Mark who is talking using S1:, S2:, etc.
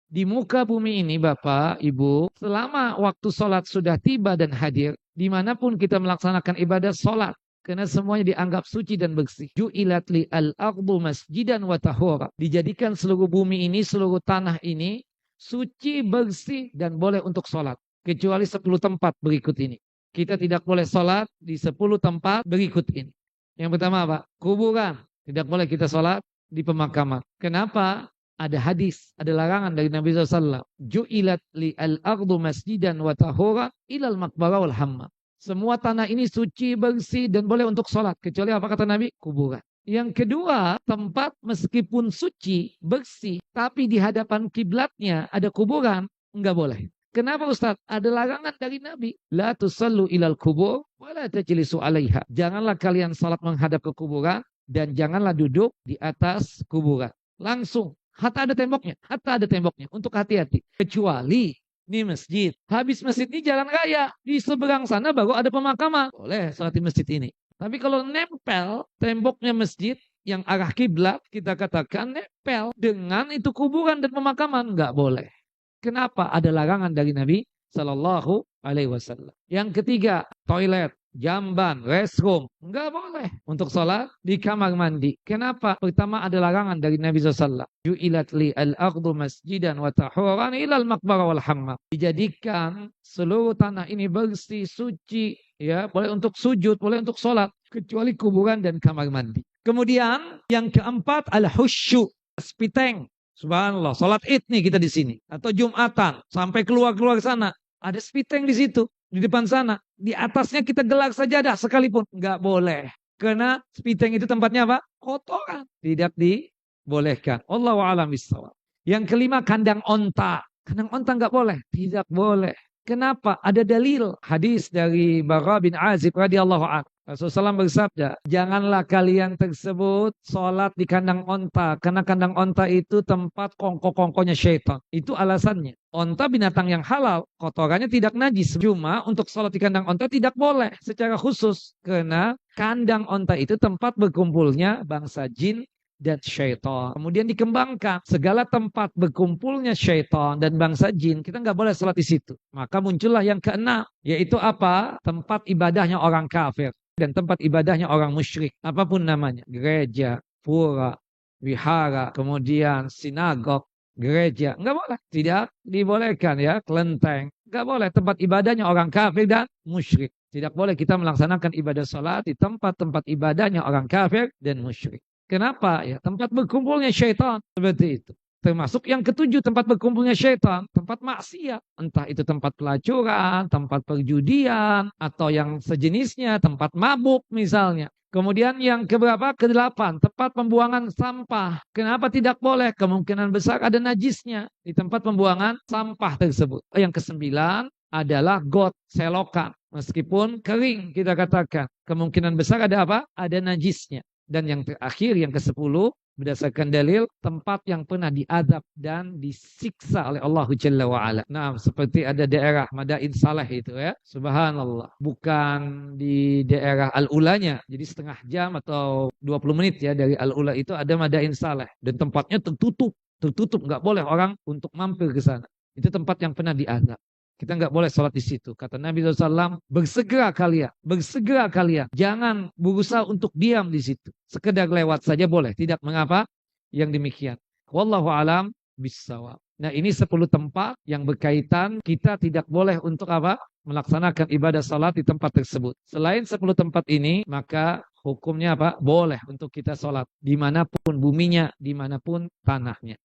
S1: Di muka bumi ini Bapak, Ibu, selama waktu sholat sudah tiba dan hadir, dimanapun kita melaksanakan ibadah sholat, karena semuanya dianggap suci dan bersih. Ju'ilat li al-ardu masjidan wa tahura. Dijadikan seluruh bumi ini, seluruh tanah ini, suci, bersih, dan boleh untuk sholat. Kecuali 10 tempat berikut ini. Kita tidak boleh sholat di 10 tempat berikut ini. Yang pertama apa? Kuburan. Tidak boleh kita sholat di pemakaman. Kenapa? Ada hadis, ada larangan dari Nabi SAW. Ju'ilat li al-ardu masjidan wa tahura ilal maqbarah wal hammam. Semua tanah ini suci, bersih, dan boleh untuk sholat. Kecuali apa kata Nabi? Kuburan. Yang kedua, tempat meskipun suci, bersih, tapi di hadapan kiblatnya ada kuburan, enggak boleh. Kenapa Ustaz? Ada larangan dari Nabi. La tusallu ilal kubur, wa la tajlisu alaiha. Janganlah kalian salat menghadap ke kuburan, dan janganlah duduk di atas kuburan. Langsung. Hatta ada temboknya, untuk hati-hati. Kecuali ini masjid. Habis masjid ini jalan raya. Di seberang sana baru ada pemakaman. Boleh sholat di masjid ini. Tapi kalau nempel temboknya masjid yang arah kiblat, kita katakan nempel dengan itu kuburan dan pemakaman. Nggak boleh. Kenapa? Ada larangan dari Nabi Sallallahu Alaihi Wasallam. Yang ketiga, toilet. Jamban, restroom, enggak boleh untuk sholat di kamar mandi. Kenapa? Pertama ada larangan dari Nabi SAW. Ju'ilat li al-ardu masjidan wa tahuran ilal maqbarah wal hammam. Dijadikan seluruh tanah ini bersih, suci, ya, boleh untuk sujud, boleh untuk sholat, kecuali kuburan dan kamar mandi. Kemudian yang keempat al-husyu, spiteng. Subhanallah, sholat id nih kita di sini atau Jumatan sampai keluar sana ada spiteng di situ. Di depan sana, di atasnya kita gelar sajadah sekalipun nggak boleh, karena spiteng itu tempatnya apa? Kotoran, tidak dibolehkan. Allahu a'lam bishawab. Yang kelima, kandang onta. Kandang onta nggak boleh, tidak boleh. Kenapa? Ada dalil hadis dari Bara bin Azib radhiyallahu anhu. Rasulullah SAW bersabda, janganlah kalian tersebut sholat di kandang onta, karena kandang onta itu tempat kongko-kongkonya syaitan. Itu alasannya. Onta binatang yang halal, kotorannya tidak najis. Cuma untuk sholat di kandang onta tidak boleh secara khusus, karena kandang onta itu tempat berkumpulnya bangsa jin dan syaitan. Kemudian dikembangkan segala tempat berkumpulnya syaitan dan bangsa jin, kita nggak boleh sholat di situ. Maka muncullah yang keenam, yaitu apa? Tempat ibadahnya orang kafir dan tempat ibadahnya orang musyrik, apapun namanya, gereja, pura, wihara, kemudian sinagog, gereja, nggak boleh, tidak dibolehkan ya, kelenteng, nggak boleh, tempat ibadahnya orang kafir dan musyrik. Tidak boleh kita melaksanakan ibadah sholat di tempat-tempat ibadahnya orang kafir dan musyrik. Kenapa? Ya, tempat berkumpulnya syaitan seperti itu. Termasuk yang ketujuh, tempat berkumpulnya syaitan, tempat maksiat. Entah itu tempat pelacuran, tempat perjudian, atau yang sejenisnya, tempat mabuk misalnya. Kemudian yang keberapa? Kedelapan, tempat pembuangan sampah. Kenapa tidak boleh? Kemungkinan besar ada najisnya di tempat pembuangan sampah tersebut. Yang kesembilan adalah got, selokan. Meskipun kering kita katakan, kemungkinan besar ada apa? Ada najisnya. Dan yang terakhir, yang ke-10, berdasarkan dalil, tempat yang pernah diadab dan disiksa oleh Allah Jalla wa'ala. Nah, seperti ada daerah Madain Saleh itu ya. Subhanallah. Bukan di daerah Al-Ulanya. Jadi setengah jam atau 20 menit ya dari Al-Ula itu ada Madain Saleh. Dan tempatnya tertutup. Tertutup, nggak boleh orang untuk mampir ke sana. Itu tempat yang pernah diadab. Kita nggak boleh sholat di situ. Kata Nabi SAW, bersegera kalian. Jangan berusaha untuk diam di situ. Sekedar lewat saja boleh. Tidak mengapa yang demikian. Wallahu alam bissawab. Nah, ini 10 tempat yang berkaitan kita tidak boleh untuk apa? Melaksanakan ibadah sholat di tempat tersebut. Selain 10 tempat ini, maka hukumnya apa? Boleh untuk kita sholat. Dimanapun buminya, dimanapun tanahnya.